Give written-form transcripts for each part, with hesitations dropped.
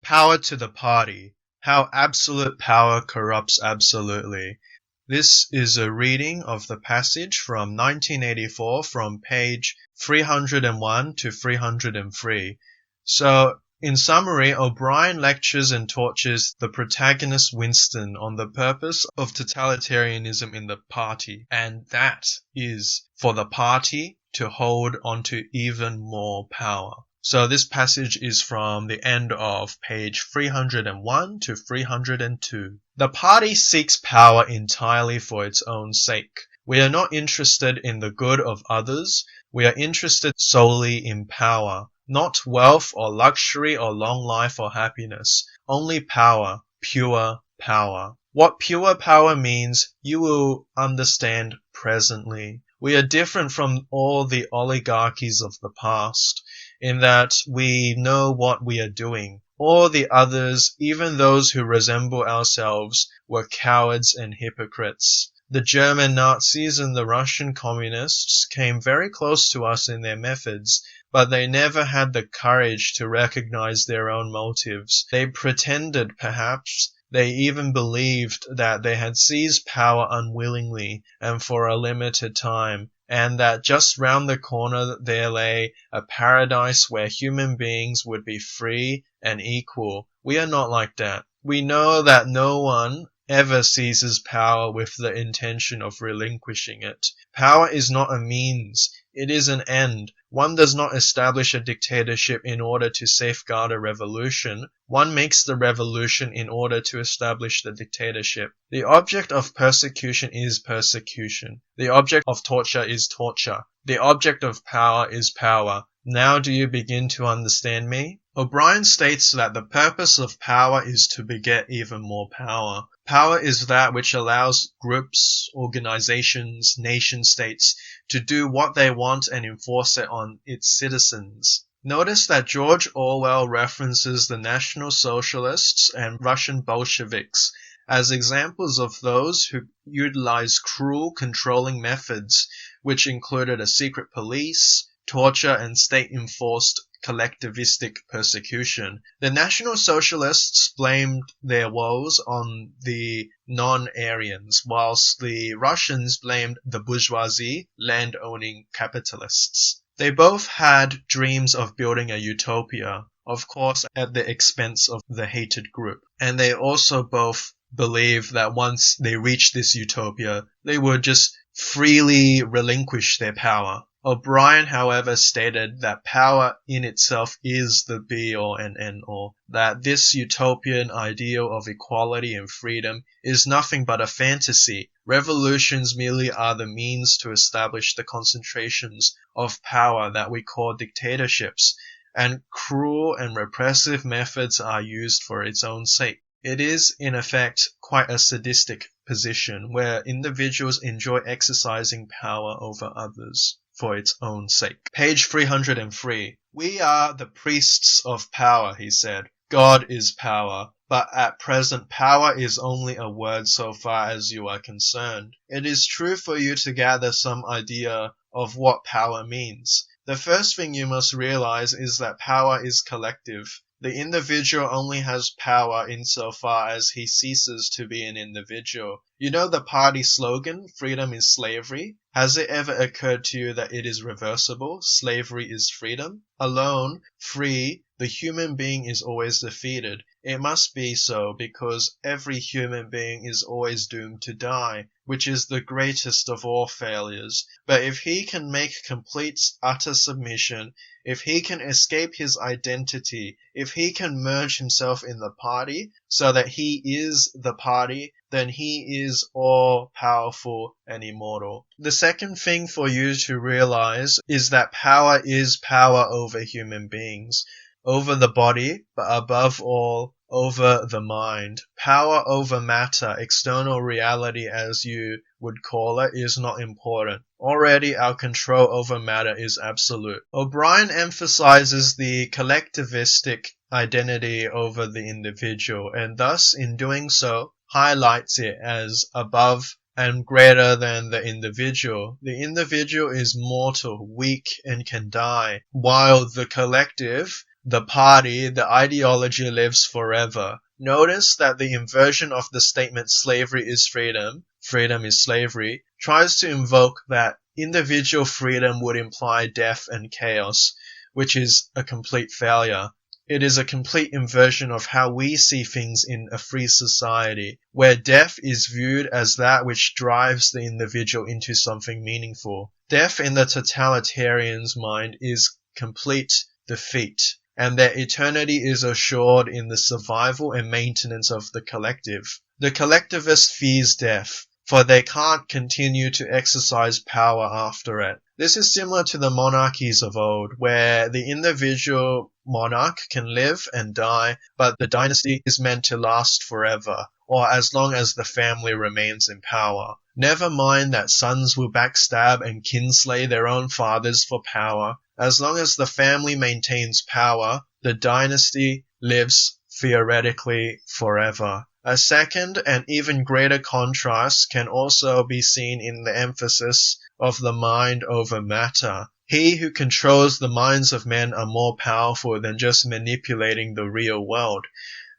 Power to the party. How absolute power corrupts absolutely. This is a reading of the passage from 1984 from page 301 to 303. So, in summary, O'Brien lectures and tortures the protagonist Winston on the purpose of totalitarianism in the party, and that is for the party to hold onto even more power. So this passage is from the end of page 301 to 302. The party seeks power entirely for its own sake. We are not interested in the good of others. We are interested solely in power. Not wealth or luxury or long life or happiness. Only power. Pure power. What pure power means, you will understand presently. We are different from all the oligarchies of the past, in that we know what we are doing. All the others, even those who resemble ourselves, were cowards and hypocrites. The German Nazis and the Russian communists came very close to us in their methods, but they never had the courage to recognize their own motives. They pretended, perhaps, they even believed that they had seized power unwillingly and for a limited time, and that just round the corner there lay a paradise where human beings would be free and equal. We are not like that. We know that no one ever seizes power with the intention of relinquishing it. Power is not a means, it is an end. One does not establish a dictatorship in order to safeguard a revolution. One makes the revolution in order to establish the dictatorship. The object of persecution is persecution. The object of torture is torture. The object of power is power. Now do you begin to understand me? O'Brien states that the purpose of power is to beget even more power. Power is that which allows groups, organizations, nation-states to do what they want and enforce it on its citizens. Notice that George Orwell references the National Socialists and Russian Bolsheviks as examples of those who utilized cruel, controlling methods, which included a secret police, torture, and state-enforced collectivistic persecution. The National Socialists blamed their woes on the non-Aryans, whilst the Russians blamed the bourgeoisie, land-owning capitalists. They both had dreams of building a utopia, of course at the expense of the hated group. And they also both believed that once they reached this utopia, they would just freely relinquish their power. O'Brien, however, stated that power in itself is the be-all and end-all, that this utopian ideal of equality and freedom is nothing but a fantasy. Revolutions merely are the means to establish the concentrations of power that we call dictatorships, and cruel and repressive methods are used for its own sake. It is, in effect, quite a sadistic position where individuals enjoy exercising power over others for its own sake. Page 303. We are the priests of power, he said. God is power, but at present power is only a word so far as you are concerned. It is true for you to gather some idea of what power means. The first thing you must realize is that power is collective. The individual only has power insofar as he ceases to be an individual. You know the party slogan, freedom is slavery? Has it ever occurred to you that it is reversible? Slavery is freedom? Alone, free, the human being is always defeated. It must be so because every human being is always doomed to die, which is the greatest of all failures. But if he can make complete, utter submission, if he can escape his identity, if he can merge himself in the party so that he is the party, then he is all-powerful and immortal. The second thing for you to realize is that power is power over human beings, over the body, but above all, over the mind. Power over matter, external reality as you would call it, is not important. Already our control over matter is absolute. O'Brien emphasizes the collectivistic identity over the individual, and thus, in doing so, highlights it as above and greater than the individual. The individual is mortal, weak, and can die, while the collective the party, the ideology lives forever. Notice that the inversion of the statement slavery is freedom, freedom is slavery, tries to invoke that individual freedom would imply death and chaos, which is a complete failure. It is a complete inversion of how we see things in a free society, where death is viewed as that which drives the individual into something meaningful. Death in the totalitarian's mind is complete defeat, and their eternity is assured in the survival and maintenance of the collective. The collectivist fears death, for they can't continue to exercise power after it. This is similar to the monarchies of old, where the individual monarch can live and die, but the dynasty is meant to last forever, or as long as the family remains in power. Never mind that sons will backstab and kinslay their own fathers for power. As long as the family maintains power, the dynasty lives theoretically forever. A second and even greater contrast can also be seen in the emphasis of the mind over matter. He who controls the minds of men are more powerful than just manipulating the real world.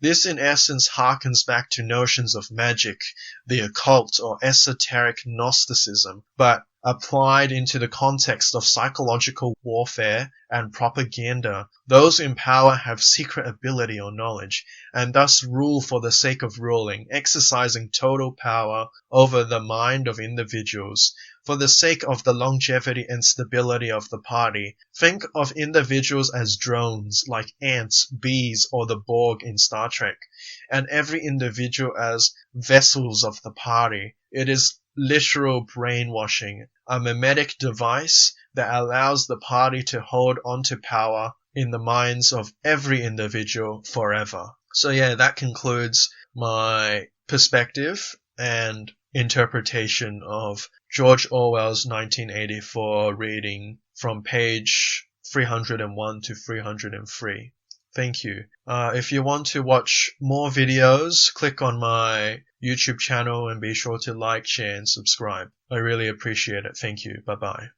This in essence harkens back to notions of magic, the occult or esoteric Gnosticism, but applied into the context of psychological warfare and propaganda. Those in power have secret ability or knowledge, and thus rule for the sake of ruling, exercising total power over the mind of individuals. For the sake of the longevity and stability of the party, think of individuals as drones, like ants, bees, or the Borg in Star Trek, and every individual as vessels of the party. It is literal brainwashing, a mimetic device that allows the party to hold onto power in the minds of every individual forever. So yeah, that concludes my perspective and interpretation of George Orwell's 1984 reading from page 301 to 303. Thank you. If you want to watch more videos, click on my YouTube channel and be sure to like, share, and subscribe. I really appreciate it. Thank you. Bye-bye.